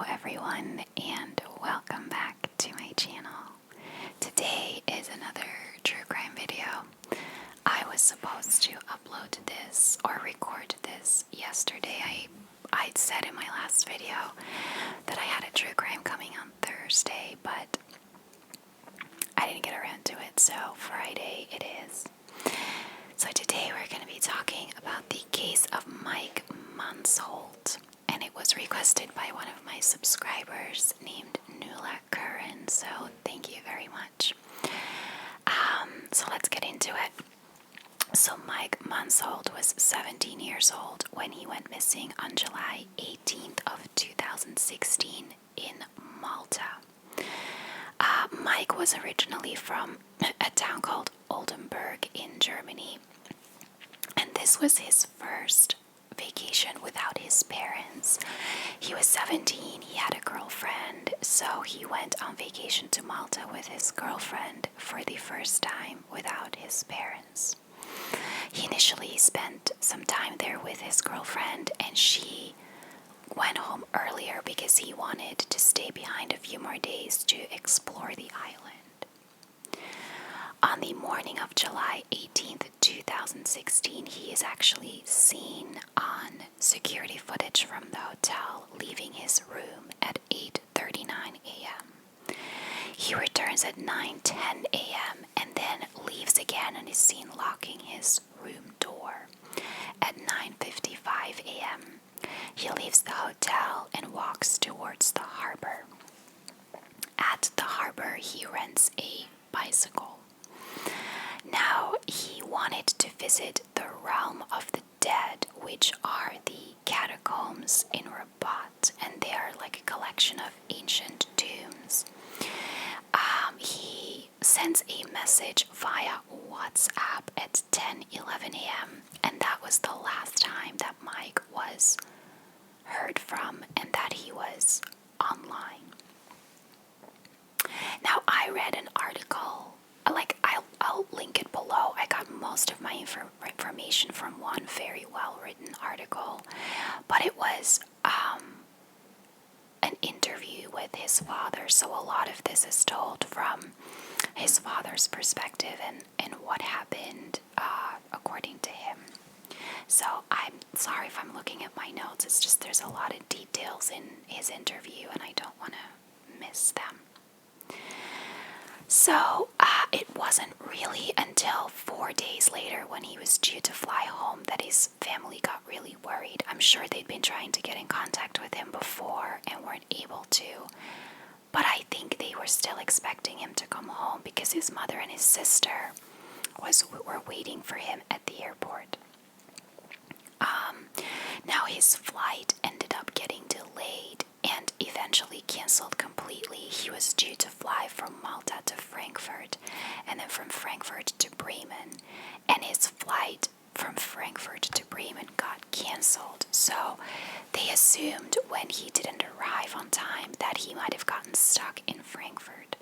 everyone, and welcome back to my channel. Today is another true crime video. I was supposed to upload this or record this yesterday. I'd said in my last video that I had a true crime coming on Thursday, but I didn't get around to it, so Friday it is. So today we're going to be talking about the case of Mike Mansholt. And it was requested by one of my subscribers named Nula Curran, so thank you very much. So let's get into it. So Mike Mansholt was 17 years old when he went missing on July 18th of 2016 in Malta. Mike was originally from a town called Oldenburg in Germany, and this was his first vacation without his parents. He was 17, he had a girlfriend, so he went on vacation to Malta with his girlfriend for the first time without his parents. He initially spent some time there with his girlfriend, and she went home earlier because he wanted to stay behind a few more days to explore the island. On the morning of July 18th, 2016, he is actually seen on security footage from the hotel leaving his room at 8:39 a.m. He returns at 9:10 a.m. and then leaves again and is seen locking his room door. At 9:55 a.m., he leaves the hotel and walks towards the harbor. At the harbor, he rents a bicycle. Now, he wanted to visit the realm of the dead, which are the catacombs in Rabat, and they are like a collection of ancient tombs. He sends a message via WhatsApp at 10:11 a.m., and that was the last time that Mike was heard from and that he was online. Now, I read an article, I'll link it below. I got most of my information from one very well-written article, but it was an interview with his father, so a lot of this is told from his father's perspective and what happened according to him. So I'm sorry if I'm looking at my notes, it's just there's a lot of details in his interview and I don't want to miss them. So it wasn't really until 4 days later when he was due to fly home that his family got really worried. I'm sure they'd been trying to get in contact with him before and weren't able to, but I think they were still expecting him to come home because his mother and his sister were waiting for him at the airport. Now his flight ended up getting delayed and eventually canceled completely. He was due to fly from Malta to Frankfurt and then from Frankfurt to Bremen, and his flight from Frankfurt to Bremen got canceled. So they assumed when he didn't arrive on time that he might have gotten stuck in Frankfurt.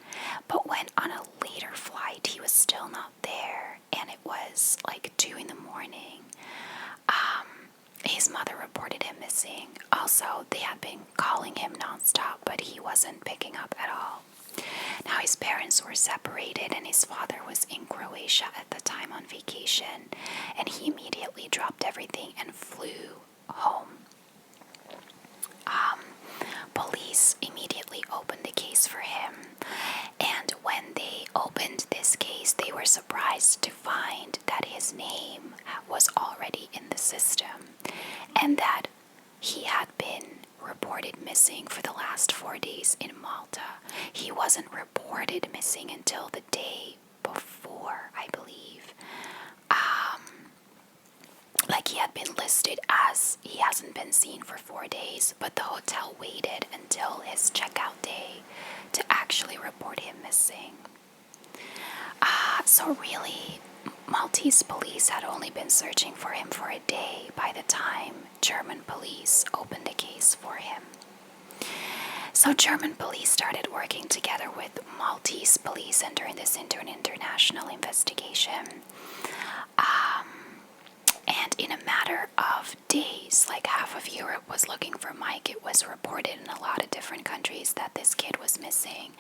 But when on a later flight he was still not there and it was like 2 in the morning, his mother reported him missing. Also, they had been calling him nonstop, but he wasn't picking up at all. Now, his parents were separated, and his father was in Croatia at the time on vacation, and he immediately dropped everything and flew home. Police immediately opened a case for him, and when they opened this case, they were surprised to find that his name was already in the system and that he had been reported missing for the last 4 days in Malta. He wasn't reported missing until the day before, I believe. He had been listed as he hasn't been seen for 4 days, but the hotel waited until his checkout day to actually report him missing. So really, Maltese police had only been searching for him for a day by the time German police opened a case for him. So German police started working together with Maltese police and turned this into an international investigation. And in a matter of days, like half of Europe was looking for Mike. It was reported in a lot of different countries that this kid was missing,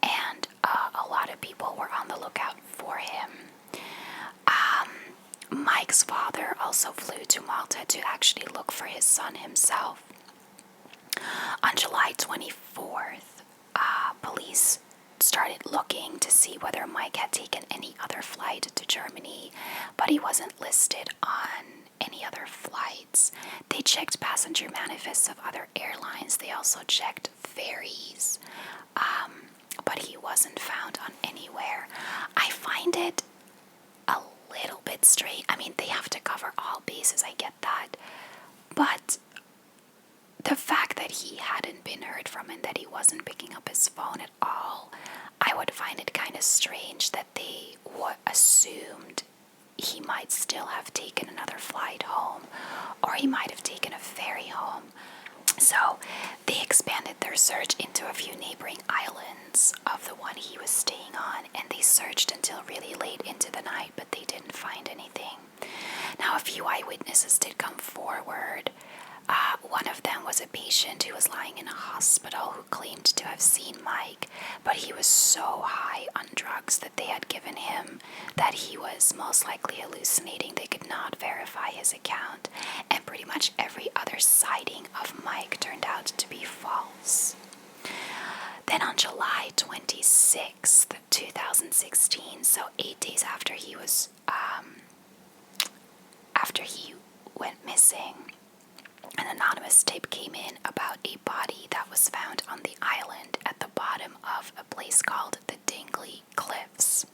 and a lot of people were on the lookout for him. Mike's father also flew to Malta to actually look for his son himself. On July 24th, police started looking to see whether Mike had taken any other flight to Germany, but he wasn't listed on any other flights. They checked passenger manifests of other airlines. They also checked ferries, but he wasn't found on anywhere. I find it a little bit strange. I mean, they have to cover all bases, I get that, but the fact that he hadn't been heard from and that he wasn't picking up his phone at all, I would find it kind of strange that they assumed he might still have taken another flight home, or he might have taken a ferry home. So they expanded their search into a few neighboring islands of the one he was staying on, and they searched until really late into the night, but they didn't find anything. Now, a few eyewitnesses did come forward. One of them was a patient who was lying in a hospital who claimed to have seen Mike, but he was so high on drugs that they had given him that he was most likely hallucinating. They could not verify his account, and pretty much every other sighting of Mike turned out to be false. Then on July 26th, 2016, so 8 days after he went missing, an anonymous tip came in about a body that was found on the island at the bottom of a place called the Tingles Cliffs.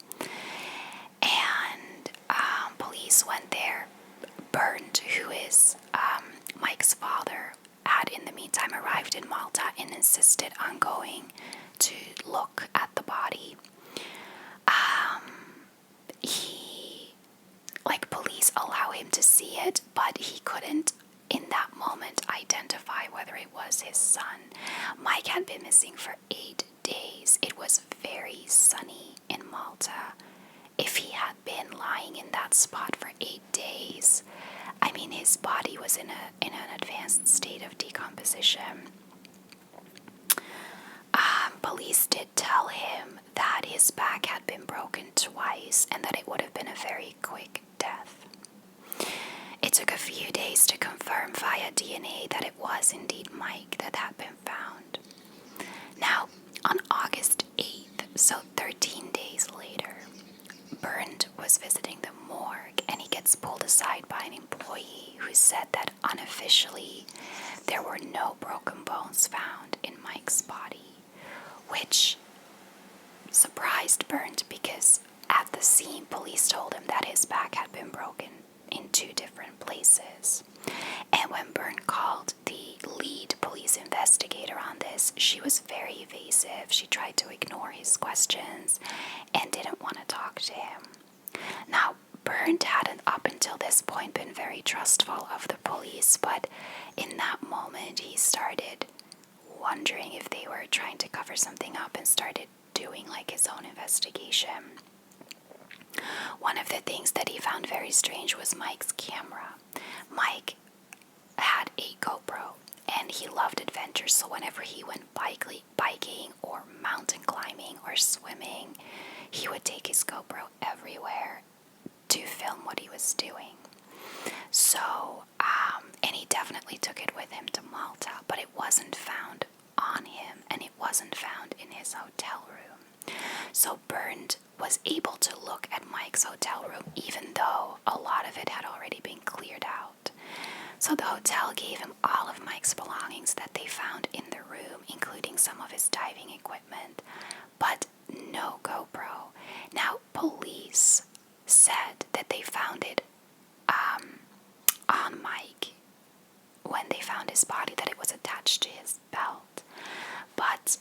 And police went there. Bernd, who is Mike's father, had in the meantime arrived in Malta and insisted on going to look at the body. Police allow him to see it, but he couldn't in that moment identify whether it was his son. Mike had been missing for 8 days. It was very sunny in Malta. If he had been lying in that spot for 8 days, I mean, his body was in an advanced state of decomposition. Police did tell him that his back had been broken twice and that it would have been a very quick death. It took a few days to confirm via DNA that it was indeed Mike that had been found. Now, on August 8th, so 13 days later, Bernd was visiting the morgue and he gets pulled aside by an employee who said that unofficially there were no broken bones found in Mike's body, which surprised Bernd because at the scene police told him that his back had been broken in 2 different places. And when Bernd called the lead police investigator on this, she was very evasive. She tried to ignore his questions and didn't want to talk to him. Now, Bernd hadn't up until this point been very trustful of the police, but in that moment he started wondering if they were trying to cover something up and started doing his own investigation. One of the things that he found very strange was Mike's camera. Mike had a GoPro and he loved adventure, so whenever he went biking or mountain climbing or swimming, he would take his GoPro everywhere to film what he was doing. So, and he definitely took it with him to Malta, but it wasn't found on him and it wasn't found in his hotel room. So Bernd was able to look at Mike's hotel room even though a lot of it had already been cleared out. So the hotel gave him all of Mike's belongings that they found in the room, including some of his diving equipment, but no GoPro. Now, police said that they found it on Mike when they found his body, that it was attached to his belt. But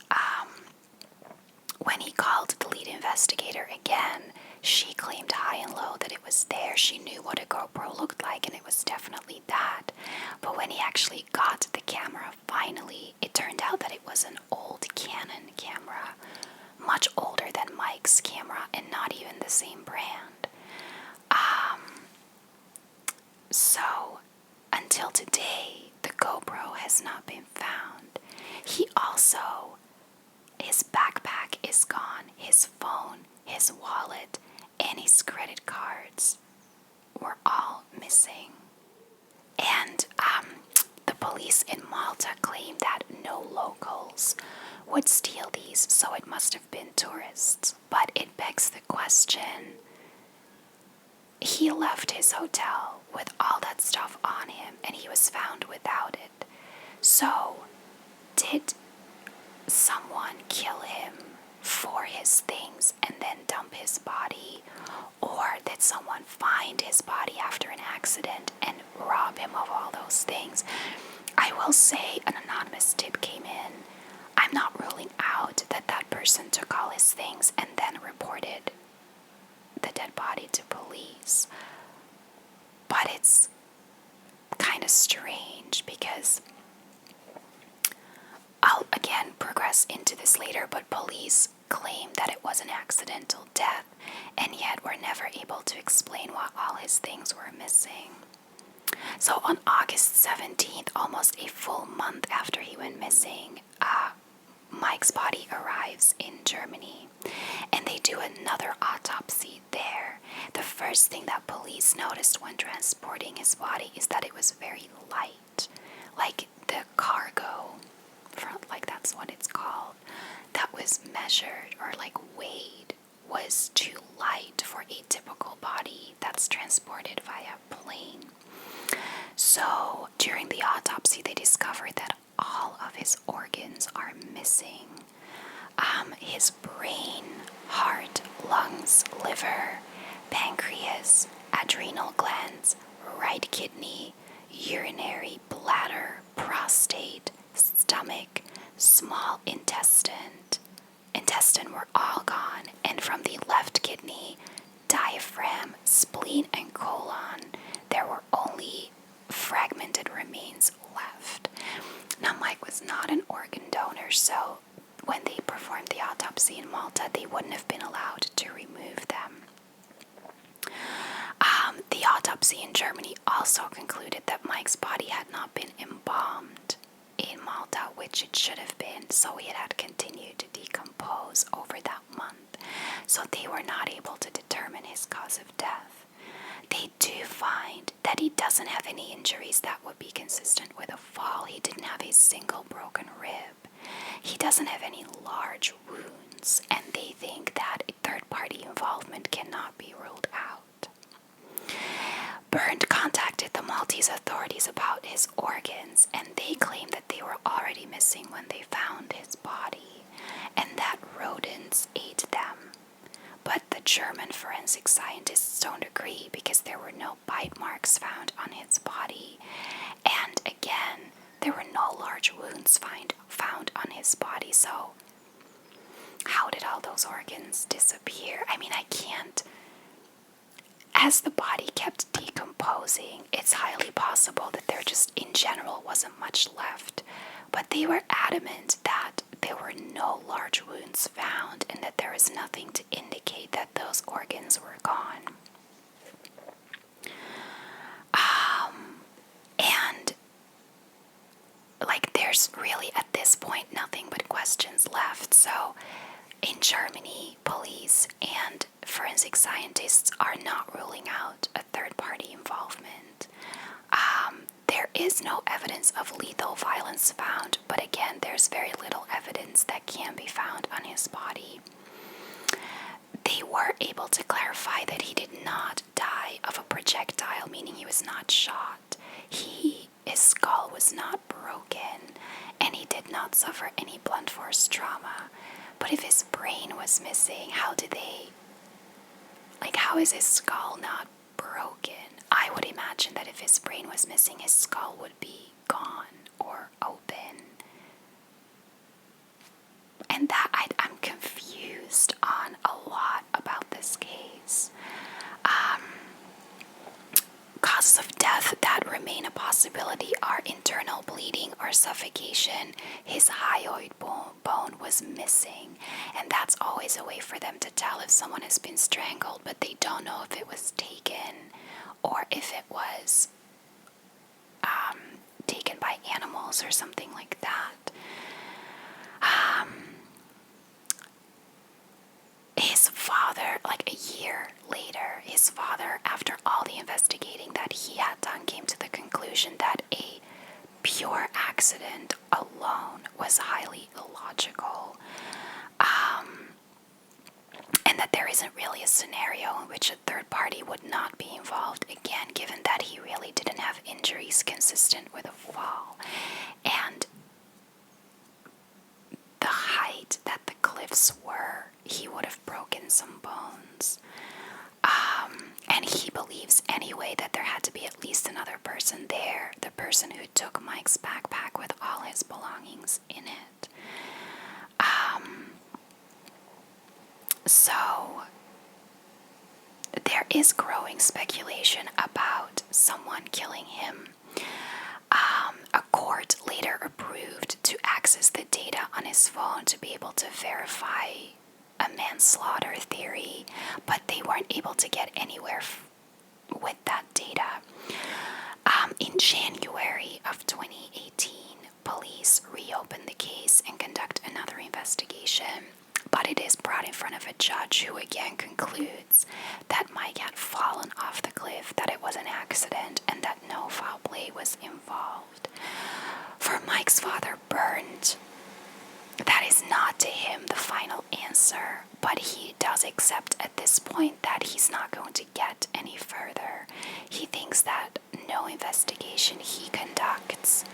when he called the lead investigator again, she claimed high and low that it was there. She knew what a GoPro looked like, and it was definitely that. But when he actually got the camera, finally, it turned out that it was an old Canon camera, much older than Mike's camera, and not even the same brand. So, until today, the GoPro has not been found. His backpack is gone, his phone, his wallet, and his credit cards were all missing. And the police in Malta claim that no locals would steal these, so it must have been tourists. But it begs the question, he left his hotel with all that stuff on him and he was found without it. So, did someone kill him for his things and then dump his body? Or did someone find his body after an accident and rob him of all those things? I will say an anonymous tip came in. I'm not ruling out that that person took all his things and then reported the dead body to police. But it's kind of strange because I'll again progress into this later, but police claim that it was an accidental death, and yet were never able to explain why all his things were missing. So on August 17th, almost a full month after he went missing, Mike's body arrives in Germany, and they do another autopsy there. The first thing that police noticed when transporting his body is that it was very light, like the cargo, like that's what it's called, that was measured or like weighed was too light for a typical body that's transported via plane. So during the autopsy, they discovered that all of his organs are missing. His brain, heart, lungs, liver, pancreas, adrenal glands, right kidney, urinary bladder, prostate, stomach, small intestine were all gone, and from the left kidney, diaphragm, spleen, and colon, there were only fragmented remains left. Now, Mike was not an organ donor, so when they performed the autopsy in Malta, they wouldn't have been allowed to remove them. The autopsy in Germany also concluded that Mike's body had not been embalmed in Malta, which it should have been, so it had continued to decompose over that month. So they were not able to determine his cause of death. They do find that he doesn't have any injuries that would be consistent with a fall. He didn't have a single broken rib. He doesn't have any large wounds, and they think that third-party involvement cannot be ruled out. Bernd contacted the Maltese authorities about his organs, and they claimed that they were already missing when they found his body, and that rodents ate them. But the German forensic scientists don't agree because there were no bite marks found on his body, and again, there were no large wounds found on his body, so how did all those organs disappear? I mean, I can't. As the body kept decomposing, it's highly possible that there just in general wasn't much left, but they were adamant that there were no large wounds found and that there was nothing to indicate that those organs were gone. And like there's really at this point nothing but questions left. So in Germany, police and forensic scientists are not ruling out a third-party involvement. There is no evidence of lethal violence found, but again, there's very little evidence that can be found on his body. They were able to clarify that he did not die of a projectile, meaning he was not shot. His skull was not broken, and he did not suffer any blunt force trauma. But if his brain was missing, how is his skull not broken? I would imagine that if his brain was missing, his skull would be gone or open. And that I'm confused on a lot about this case. Causes of death that remain a possibility are internal bleeding or suffocation. His hyoid bone was missing, and that's always a way for them to tell if someone has been strangled, but they don't know if it was taken or if it was taken by animals. Tingles or something like that. His father, like a year later, his father, after all the investigating that he had done, came to the conclusion that a pure accident alone was highly illogical. And that there isn't really a scenario in which a third party would not be involved, again, given that he really didn't have injuries consistent with a fall. And the height that the cliffs were, he would have broken some bones. And he believes anyway that there had to be at least another person there, the person who took Mike's backpack with all his belongings in it. So there is growing speculation about someone killing him. A court later approved to access the data on his phone to be able to verify a manslaughter theory, but they weren't able to get anywhere with that data. In January of 2018, police reopened the case and conduct another investigation, but it is brought in front of a judge who again concludes that Mike had fallen off the cliff, that it was an accident, and that no foul play was involved. For Mike's father, Bernd, that is not to him the final answer, but he does accept at this point that he's not going to get any further. He thinks that no investigation he conducts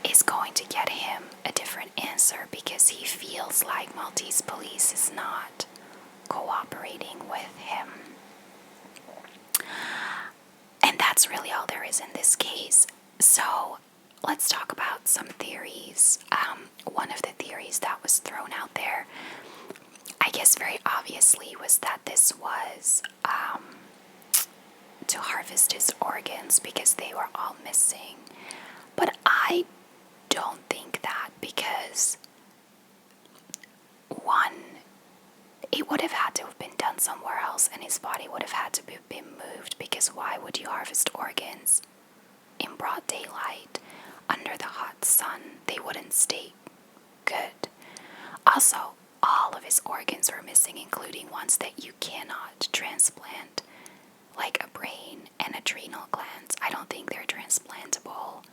is going to get him a different answer because he feels like Maltese police is not cooperating with him. And that's really all there is in this case. So let's talk about some theories. One of the theories that was thrown out there, I guess very obviously, was that this was to harvest his organs because they were all missing. But I don't think that, because one, it would have had to have been done somewhere else and his body would have had to be moved, because why would you harvest organs in broad daylight under the hot sun? They wouldn't stay good. Also, all of his organs were missing, including ones that you cannot transplant, like a brain and adrenal glands. I don't think they're transplantable.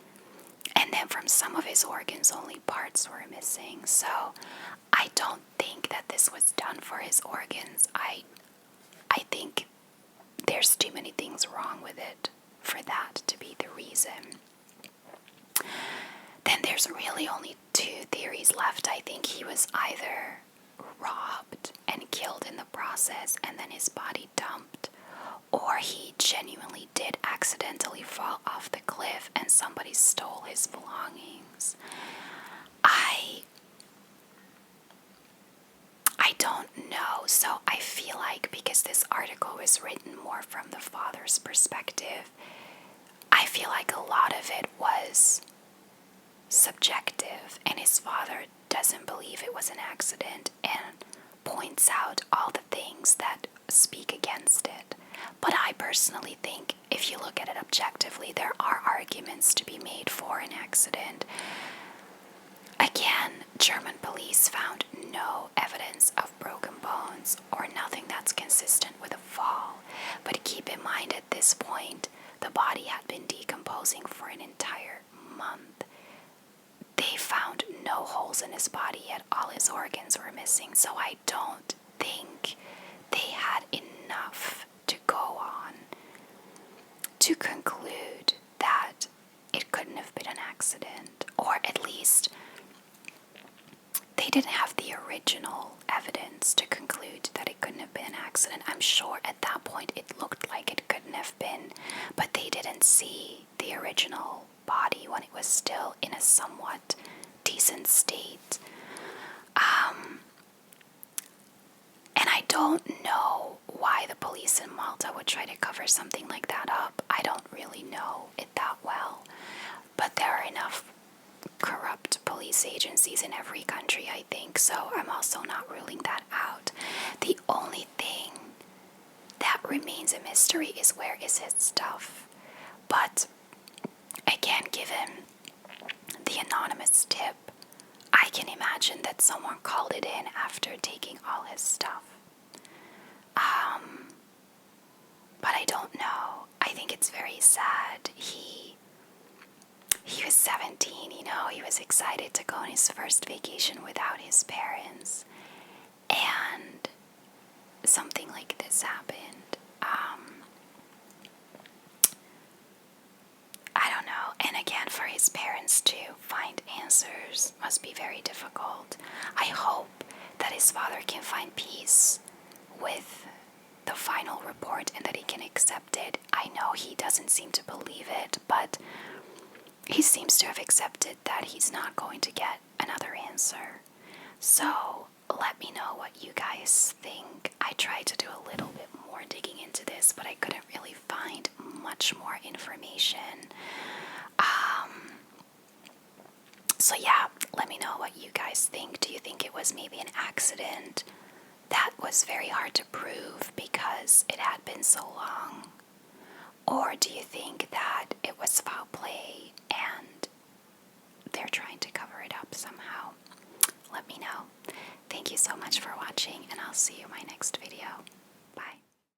And then from some of his organs, only parts were missing. So I don't think that this was done for his organs. I think there's too many things wrong with it for that to be the reason. Then there's really only two theories left. I think he was either robbed and killed in the process and then his body dumped, or he genuinely did accidentally fall off the cliff and somebody stole his belongings. I don't know. So I feel like, because this article was written more from the father's perspective, I feel like a lot of it was subjective, and his father doesn't believe it was an accident and points out all the things that speak against it. But I personally think, if you look at it objectively, there are arguments to be made for an accident. Again, German police found no evidence of broken bones or nothing that's consistent with a fall. But keep in mind, at this point, the body had been decomposing for an entire month. They found no holes in his body, yet all his organs were missing. So I don't think they had enough to go on to conclude that it couldn't have been an accident, or at least they didn't have the original evidence to conclude that it couldn't have been an accident. I'm sure at that point it looked like it couldn't have been, but they didn't see the original body when it was still in a somewhat decent state. And I don't know why the police in Malta would try to cover something like that up. I don't really know it that well. But there are enough corrupt police agencies in every country, I think, so I'm also not ruling that out. The only thing that remains a mystery is, where is his stuff? But again, given the handed in after taking all his stuff. But I don't know. I think it's very sad. He was 17, he was excited to go on his first vacation without his parents. And something like this happened. I don't know. And again, for his parents to find answers must be very difficult. I hope that his father can find peace with the final report and that he can accept it. I know he doesn't seem to believe it, but he seems to have accepted that he's not going to get another answer. So let me know what you guys think. I tried to do a little bit more digging into this, but I couldn't really find much more information. So yeah, let me know what you guys think. Do you think it was maybe an accident that was very hard to prove because it had been so long? Or do you think that it was foul play and they're trying to cover it up somehow? Let me know. Thank you so much for watching, and I'll see you in my next video.